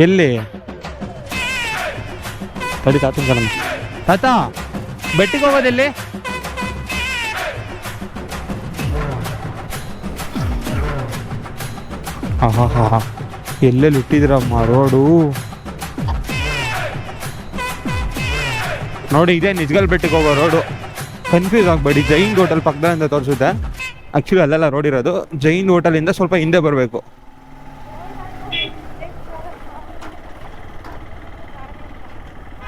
ಎಲ್ಲಿ ತಡಿ ತಾತನ ಕಣ ತಾತ ಬೆಟ್ಟಿಗೆ ಹೋಗೋದೆಲ್ಲಿ? ಹಾ ಹಾ ಹಾ ಎಲ್ಲೆಲ್ಲಿ ಇಟ್ಟಿದ್ದೀರಮ್ಮ ರೋಡು ನೋಡಿ. ಇದೇ ನಿಜ್ಗಲ್ ಬೆಟ್ಟಿಗೆ ಹೋಗೋ ರೋಡು. ಕನ್ಫ್ಯೂಸ್ ಆಗಬೇಡಿ, ಜೈನ್ ಹೋಟೆಲ್ ಪಕ್ಕದಿಂದ ತೋರಿಸುತ್ತೆ. ಆ್ಯಕ್ಚುಲಿ ಅಲ್ಲೆಲ್ಲ ರೋಡ್ ಇರೋದು. ಜೈನ್ ಹೋಟೆಲಿಂದ ಸ್ವಲ್ಪ ಹಿಂದೆ ಬರಬೇಕು.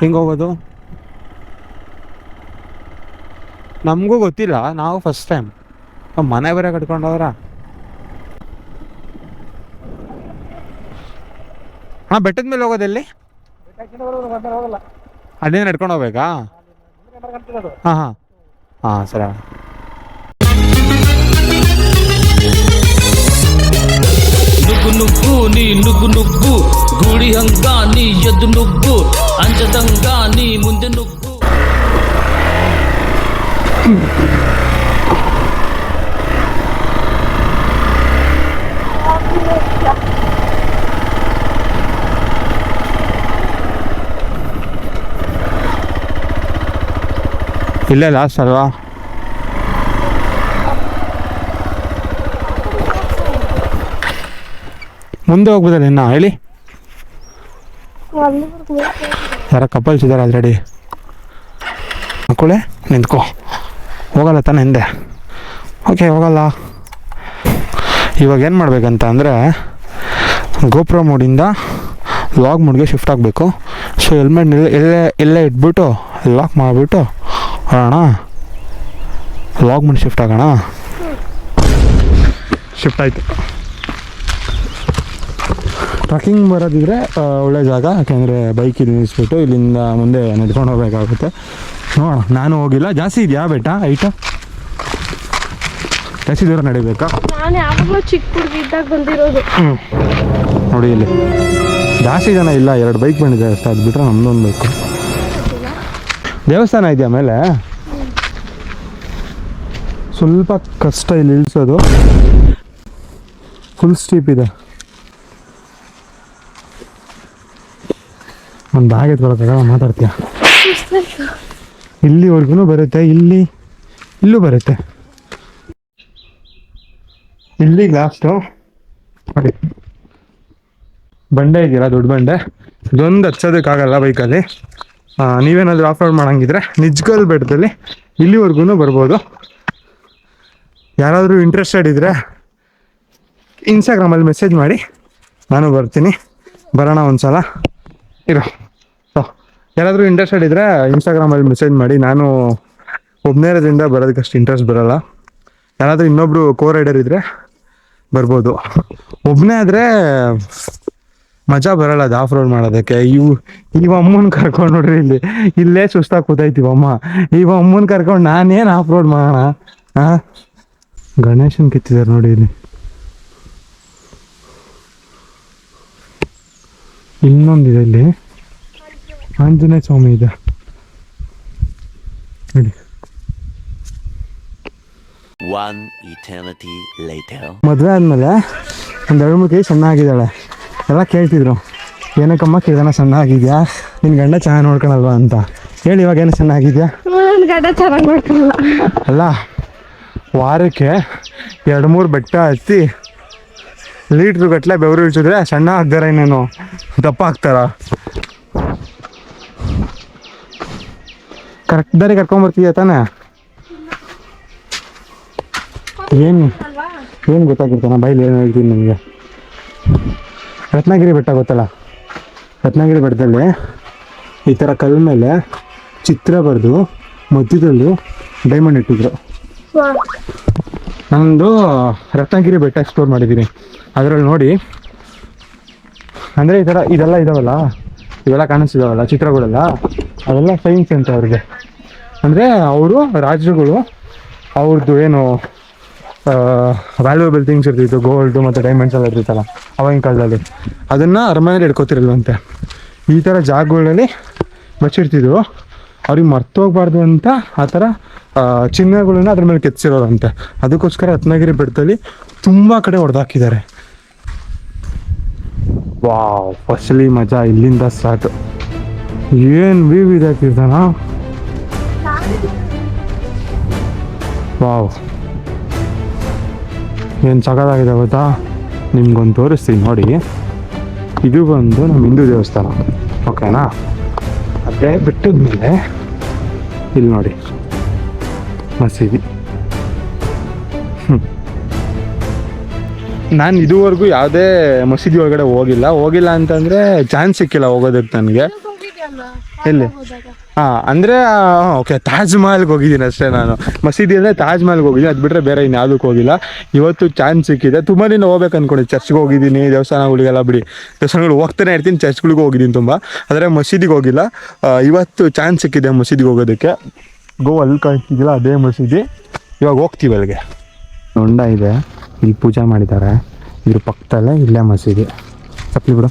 ಹೆಂಗೆ ಹೋಗೋದು ನಮಗೂ ಗೊತ್ತಿಲ್ಲ, ನಾವು ಫಸ್ಟ್ ಟೈಮ್. ಮನೆ ಬೇರೆ ಕಟ್ಕೊಂಡವ್ರ. ಹಾಂ, ಬೆಟ್ಟದ ಮೇಲೆ ಹೋಗೋದೆಲ್ಲಿ? ಅದೇ ನಡ್ಕೊಂಡು ಹೋಗ್ಬೇಕಾ? ಹಾಂ ಹಾಂ ಹಾಂ ಸರಿ. ನುಗ್ಗು ನುಗ್ಗು ನೀ ನುಗ್ಗು ನುಗ್ಗು ಗೂಡಿ ಹಂಗ ನೀ ಎದ್ದು ನುಗ್ಗು ಅಂಜದಂಗ ನೀ ಮುಂದೆ ನುಗ್ಗು. ಇಲ್ಲೇ ಲಾಸ್ಟ್ ಅಲ್ವಾ? ಮುಂದೆ ಹೋಗ್ಬೋದಲ್ಲ ಇನ್ನ? ಹೇಳಿ, ಯಾರ ಕಪಲ್ಸ್ ಇದ್ದಾರೆ ಆಲ್ರೆಡಿ. ಮಕ್ಕಳೇ ನಿಂತ್ಕೋ. ಹೋಗಲ್ಲ ತಾನೆ ಹಿಂದೆ? ಓಕೆ, ಹೋಗಲ್ಲ. ಇವಾಗ ಏನು ಮಾಡಬೇಕಂತ ಅಂದರೆ, ಗೋಪ್ರೋ ಮೋಡಿಂದ ಲಾಗ್ ಮೋಡ್ಗೆ ಶಿಫ್ಟ್ ಆಗಬೇಕು. ಸೊ ಹೆಲ್ಮೆಟ್ ಎಲ್ಲೇ ಇಟ್ಬಿಟ್ಟು ಲಾಕ್ ಮಾಡಿಬಿಟ್ಟು ಹೋಗೋಣ. ಲಾಗ್ ಮೋಡ್ ಶಿಫ್ಟ್ ಆಗೋಣ. ಶಿಫ್ಟ್ ಆಯಿತು. ಟ್ರಕ್ಕಿಂಗ್ ಬರೋದಿದ್ರೆ ಒಳ್ಳೆ ಜಾಗ, ಯಾಕೆಂದರೆ ಬೈಕ್ ಇಲ್ಲಿ ನಿಲ್ಲಿಸ್ಬಿಟ್ಟು ಇಲ್ಲಿಂದ ಮುಂದೆ ನಡ್ಕೊಂಡು ಹೋಗ್ಬೇಕಾಗುತ್ತೆ. ನೋಡೋಣ, ನಾನು ಹೋಗಿಲ್ಲ. ಜಾಸ್ತಿ ಇದೆಯಾ ಬೆಟ್ಟ ಹೈಟ್? ಜಾಸ್ತಿ ದೂರ ನಡಿಬೇಕಾ? ನಾನು ಯಾವಾಗಲೂ ಚಿಕ್ಕ ಹುಡುಗಿ ಇದ್ದಾಗ ಬಂದಿರೋದು. ನೋಡಿ ಇಲ್ಲಿ ಜಾಸ್ತಿ ಜನ ಇಲ್ಲ, 2 ಬೈಕ್ ಬಂದಿದೆ ಅಷ್ಟೇ. ಅದು ಬಿಟ್ಟರೆ ನಮ್ಮದೊಂದು ಬೇಕು. ದೇವಸ್ಥಾನ ಇದೆಯಾ ಮೇಲೆ? ಸ್ವಲ್ಪ ಕಷ್ಟ ಇಲ್ಲಿ ಇಳಿಸೋದು, ಫುಲ್ ಸ್ಟೀಪ್ ಇದೆ. ಒಂದು ಬ್ಯಾಗ್ ಎತ್ಕೊಳಕ್ಕಾಗ ಮಾತಾಡ್ತೀಯ? ಇಲ್ಲಿವರೆಗೂ ಬರುತ್ತೆ, ಇಲ್ಲೂ ಬರುತ್ತೆ. ಇಲ್ಲಿ ಲಾಸ್ಟು ನೋಡಿ, ಬಂಡೆ ಇದೆಯಲ್ಲ, ದೊಡ್ಡ ಬಂಡೆ. ಇದೊಂದು ಹಚ್ಚೋದಕ್ಕಾಗಲ್ಲ ಬೈಕಲ್ಲಿ. ನೀವೇನಾದರೂ ಆಫ್ ರೋಡ್ ಮಾಡೋಂಗಿದ್ರೆ ನಿಜ್ಗಲ್ ಬೆಟ್ಟದಲ್ಲಿ ಇಲ್ಲಿವರೆಗೂ ಬರ್ಬೋದು. ಯಾರಾದರೂ ಇಂಟ್ರೆಸ್ಟೆಡ್ ಇದ್ದರೆ ಇನ್ಸ್ಟಾಗ್ರಾಮಲ್ಲಿ ಮೆಸೇಜ್ ಮಾಡಿ, ನಾನು ಬರ್ತೀನಿ. ಬರೋಣ ಒಂದ್ಸಲ ಇರೋ. ಯಾರಾದರೂ ಇಂಟ್ರೆಸ್ಟೆಡ್ ಇದ್ದರೆ ಇನ್ಸ್ಟಾಗ್ರಾಮಲ್ಲಿ ಮೆಸೇಜ್ ಮಾಡಿ. ನಾನು ಒಬ್ಬನೇ ಇರೋದ್ರಿಂದ ಬರೋದಕ್ಕಷ್ಟು ಇಂಟ್ರೆಸ್ಟ್ ಬರೋಲ್ಲ. ಯಾರಾದರೂ ಇನ್ನೊಬ್ಬರು ರೈಡರ್ ಇದ್ದರೆ ಬರ್ಬೋದು. ಒಬ್ಬನೇ ಆದರೆ ಮಜಾ ಬರೋಲ್ಲ ಅದು ಆಫ್ ರೋಡ್ ಮಾಡೋದಕ್ಕೆ. ಇವ ಅಮ್ಮನ ಕರ್ಕೊಂಡು ನೋಡ್ರಿ, ಇಲ್ಲೇ ಸುಸ್ತಾಗಿ ಕೂತೈತಿವಮ್ಮ. ಇವ ಅಮ್ಮನ ಕರ್ಕೊಂಡು ನಾನೇನು ಆಫ್ ರೋಡ್ ಮಾಡೋಣ? ಹಾಂ, ಗಣೇಶನ್ ಕಿತ್ತಿದ್ದಾರೆ ನೋಡಿ ಇಲ್ಲಿ. ಇನ್ನೊಂದಿದೆ ಇಲ್ಲಿ, ಆಂಜನೇಯ ಸ್ವಾಮಿ ಇದೆ ನೋಡಿ. ಮದುವೆ ಆದಮೇಲೆ ಒಂದು 2-3 ಕೈ ಸಣ್ಣ ಆಗಿದ್ದಾಳೆ. ಎಲ್ಲ ಕೇಳ್ತಿದ್ರು, ಏನಕ್ಕಮ್ಮ ಕೇಳೋಣ ಸಣ್ಣ ಆಗಿದ್ಯಾ, ನಿನ್ನ ಗಂಡ ಚೆನ್ನಾಗಿ ನೋಡ್ಕೊಳಲ್ವಾ ಅಂತ. ಹೇಳಿ, ಇವಾಗ ಏನು ಸಣ್ಣ ಆಗಿದ್ಯಾ? ನನ್ನ ಗಂಡ ಚೆನ್ನಾಗಿ ನೋಡ್ಕೊಳಲ್ಲ. ಅಲ್ಲ, ವಾರಕ್ಕೆ 2-3 ಬೆಟ್ಟ ಹತ್ತಿ ಲೀಟ್ರು ಗಟ್ಟಲೆ ಬೆವರು ಇಳಿಸಿದ್ರೆ ಸಣ್ಣ ಆಗ್ದಾರ, ಇನ್ನೇನು ದಪ್ಪ ಆಗ್ತಾರ? ಕರೆಕ್ಟ್ ದಾರಿ ಕರ್ಕೊಂಬರ್ತೀಯ ತಾನೆ? ಏನು ಗೊತ್ತಾಗಿರ್ತಾನ ಬೈಲಿ? ಏನು ಹೇಳ್ತೀನಿ ನಿಮಗೆ. ರತ್ನಗಿರಿ ಬೆಟ್ಟ ಗೊತ್ತಲ್ಲ? ರತ್ನಗಿರಿ ಬೆಟ್ಟದಲ್ಲಿ ಈ ಥರ ಕಲ್ಲು ಮೇಲೆ ಚಿತ್ರ ಬರೆದು ಮಧ್ಯದಲ್ಲಿ ಡೈಮಂಡ್ ಇಟ್ಟಿದ್ರು. ನಾನೊಂದು ರತ್ನಗಿರಿ ಬೆಟ್ಟ ಎಕ್ಸ್ಪ್ಲೋರ್ ಮಾಡಿದ್ದೀನಿ. ಅದರಲ್ಲಿ ನೋಡಿ, ಅಂದರೆ ಈ ಥರ ಇದೆಲ್ಲ ಇದಾವಲ್ಲ, ಇವೆಲ್ಲ ಕಾಣಿಸ್ತಿದಾವಲ್ಲ ಚಿತ್ರಗಳೆಲ್ಲ, ಅವೆಲ್ಲ ಸೈನ್ಸ್ ಅಂತ ಅವ್ರಿಗೆ. ಅಂದರೆ ಅವರು ರಾಜರುಗಳು ಅವ್ರದ್ದು ಏನು ವ್ಯಾಲ್ಯೂಯಬಲ್ ಥಿಂಗ್ಸ್ ಇರ್ತಿತ್ತು, ಗೋಲ್ಡು ಮತ್ತು ಡೈಮಂಡ್ಸ್ ಎಲ್ಲ ಇರ್ತಿತ್ತಲ್ಲ ಅವಾಗಿನ ಕಾಲದಲ್ಲಿ, ಅದನ್ನು ಅರಮನೆಯಲ್ಲಿ ಇಟ್ಕೋತಿರಲ್ವಂತೆ. ಈ ಥರ ಜಾಗಗಳಲ್ಲಿ ಬಚ್ಚಿಡ್ತಿದ್ರು. ಅವ್ರಿಗೆ ಮರ್ತೋಗ್ಬಾರ್ದು ಅಂತ ಆ ಥರ ಚಿಹ್ನೆಗಳನ್ನ ಅದ್ರ ಮೇಲೆ ಕೆತ್ತಿಸಿರೋದಂತೆ. ಅದಕ್ಕೋಸ್ಕರ ರತ್ನಗಿರಿ ಬೆಟ್ಟದಲ್ಲಿ ತುಂಬ ಕಡೆ ಹೊಡೆದಾಕಿದ್ದಾರೆ. ವಾವ್, ಫಸ್ಟ್ಲಿ ಮಜಾ ಇಲ್ಲಿಂದ ಸ್ಟಾರ್ಟ್. ಏನು ವ್ಯೂ ಇದೆ ಕೀರ್ತನ. ವಾವ್, ಏನು ಸಖತ್ತಾಗಿದೆ ಗೊತ್ತಾ. ನಿಮ್ಗೊಂದು ತೋರಿಸ್ತೀನಿ ನೋಡಿ. ಇದು ಬಂದು ನಮ್ಮ ಹಿಂದೂ ದೇವಸ್ಥಾನ, ಓಕೆನಾ. ಅದೇ ಬೆಟ್ಟದ ಮೇಲೆ ಇಲ್ಲಿ ನೋಡಿ ಮಸೀದಿ. ನಾನು ಇದುವರೆಗೂ ಯಾವುದೇ ಮಸೀದಿ ಒಳಗಡೆ ಹೋಗಿಲ್ಲ ಅಂತಂದರೆ ಚಾನ್ಸ್ ಸಿಕ್ಕಿಲ್ಲ ಹೋಗೋದಕ್ಕೆ ನನಗೆ. ಎಲ್ಲಿ? ಹಾಂ, ಅಂದರೆ ಓಕೆ, ತಾಜ್ ಮಹಲ್ಗೆ ಹೋಗಿದ್ದೀನಿ ಅಷ್ಟೇ ನಾನು. ಮಸೀದಿ ಅಂದರೆ ತಾಜ್ ಮಹಲ್ಗೆ ಹೋಗಿದ್ದೀನಿ, ಅದು ಬಿಟ್ಟರೆ ಬೇರೆ ಇನ್ಯಾವುದಕ್ಕೆ ಹೋಗಿಲ್ಲ. ಇವತ್ತು ಚಾನ್ಸ್ ಸಿಕ್ಕಿದೆ. ತುಂಬ ದಿನ ಹೋಗ್ಬೇಕು ಅಂದ್ಕೊಂಡು, ಚರ್ಚ್ಗೆ ಹೋಗಿದ್ದೀನಿ, ದೇವಸ್ಥಾನಗಳಿಗೆಲ್ಲ ಬಿಡಿ, ದೇವಸ್ಥಾನಗಳು ಹೋಗ್ತಾನೆ ಇರ್ತೀನಿ, ಚರ್ಚ್ಗಳಿಗೂ ಹೋಗಿದ್ದೀನಿ ತುಂಬ, ಆದರೆ ಮಸೀದಿಗೆ ಹೋಗಿಲ್ಲ. ಇವತ್ತು ಚಾನ್ಸ್ ಸಿಕ್ಕಿದೆ ಮಸೀದಿಗೆ ಹೋಗೋದಕ್ಕೆ. ಅಲ್ಲಿ ಕಾಣ್ತಿದ್ದಿಲ್ಲ ಅದೇ ಮಸೀದಿ. ಇವಾಗ ಹೋಗ್ತೀವಿ ಅಲ್ಲಿಗೆ. ಹೊಂಡ ಇದೆ, ಇಲ್ಲಿ ಪೂಜೆ ಮಾಡಿದ್ದಾರೆ, ಇದ್ರ ಪಕ್ಕದಲ್ಲೇ ಇಲ್ಲೇ ಮಸೀದಿ. ಚಪ್ಪಲಿ ಬಿಡು.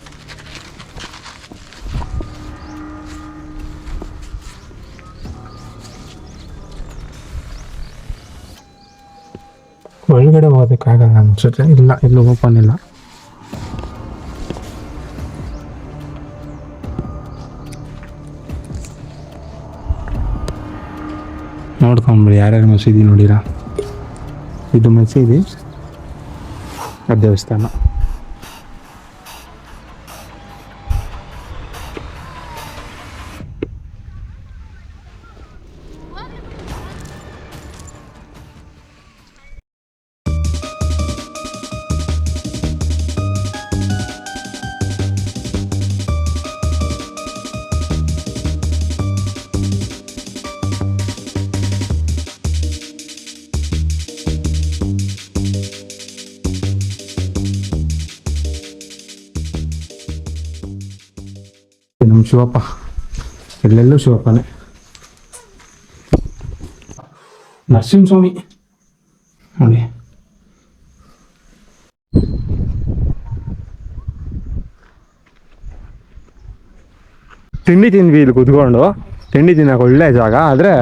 ಒಳಗಡೆ ಹೋಗೋದಕ್ಕಾಗಲ್ಲ ಅನ್ಸುತ್ತೆ. ಇಲ್ಲ, ಎಲ್ಲೂ ಓಪನ್ ಇಲ್ಲ. ನೋಡ್ಕೊಂಬಿಡಿ ಯಾರ್ಯಾರು ಮಸೀದಿ ನೋಡಿರಾ. ಇದು ಮಸೀದಿ, ಅದು ದೇವಸ್ಥಾನ. ನಮ್ಮ ಶಿವಪ್ಪ, ಎಲ್ಲೆಲ್ಲೂ ಶಿವಪ್ಪನೇ. ನರಸಿಂಹಸ್ವಾಮಿ ನೋಡಿ. ತಿಂಡಿ ತಿಂದ್ವಿ ಇಲ್ಲಿ ಕುತ್ಕೊಂಡು. ತಿಂಡಿ ತಿನ್ನೋಕೆ ಒಳ್ಳೆ ಜಾಗ. ಆದರೆ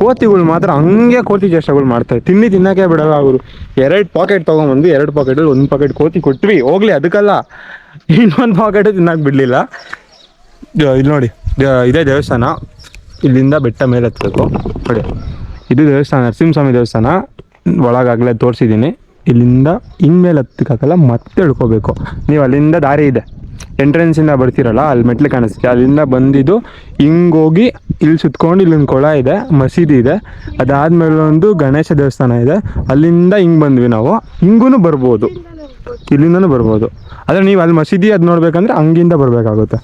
ಕೋತಿಗಳು ಮಾತ್ರ ಹಂಗೆ ಕೋತಿ ಚೇಷ್ಟೆಗಳು ಮಾಡ್ತಾರೆ. ತಿಂಡಿ ತಿನ್ನೋಕೆ ಬಿಡಲ್ಲ ಅವರು. 2 ಪಾಕೆಟ್ ತೊಗೊಂಬಂದು 2 ಪಾಕೆಟಲ್ಲಿ 1 ಪಾಕೆಟ್ ಕೋತಿ ಕೊಟ್ವಿ, ಹೋಗ್ಲಿ ಅದಕ್ಕಲ್ಲ, ಇನ್ನೊಂದು ಪಾಕೆಟು ತಿನ್ನೋಕೆ ಬಿಡಲಿಲ್ಲ. ಇಲ್ಲಿ ನೋಡಿ, ಇದೇ ದೇವಸ್ಥಾನ. ಇಲ್ಲಿಂದ ಬೆಟ್ಟ ಮೇಲೆ ಹತ್ಬೇಕು ನೋಡಿ. ಇದು ದೇವಸ್ಥಾನ, ನರಸಿಂಹಸ್ವಾಮಿ ದೇವಸ್ಥಾನ. ಒಳಗಾಗಲೇ ತೋರಿಸಿದ್ದೀನಿ. ಇಲ್ಲಿಂದ ಇನ್ಮೇಲೆ ಹತ್ತಕ್ಕಾಗಲ್ಲ, ಮತ್ತೆ ಇಳ್ಕೋಬೇಕು ನೀವು. ಅಲ್ಲಿಂದ ದಾರಿ ಇದೆ, ಎಂಟ್ರೆನ್ಸಿಂದ ಬರ್ತೀರಲ್ಲ, ಅಲ್ಲಿ ಮೆಟ್ಲು ಕಾಣಿಸ್ತೀವಿ. ಅಲ್ಲಿಂದ ಬಂದಿದ್ದು ಹಿಂಗೋಗಿ ಇಲ್ಲಿ ಸುತ್ಕೊಂಡು ಇಲ್ಲೊಂದು ಕೊಳ ಇದೆ, ಮಸೀದಿ ಇದೆ. ಅದಾದಮೇಲೆ ಒಂದು ಗಣೇಶ ದೇವಸ್ಥಾನ ಇದೆ. ಅಲ್ಲಿಂದ ಹಿಂಗೆ ಬಂದ್ವಿ ನಾವು. ಹಿಂಗೂ ಬರ್ಬೋದು, ಇಲ್ಲಿಂದನೂ ಬರ್ಬೋದು. ಆದರೆ ನೀವು ಅಲ್ಲಿ ಮಸೀದಿ ಅದು ನೋಡ್ಬೇಕಂದ್ರೆ ಹಂಗಿಂದ ಬರಬೇಕಾಗುತ್ತೆ.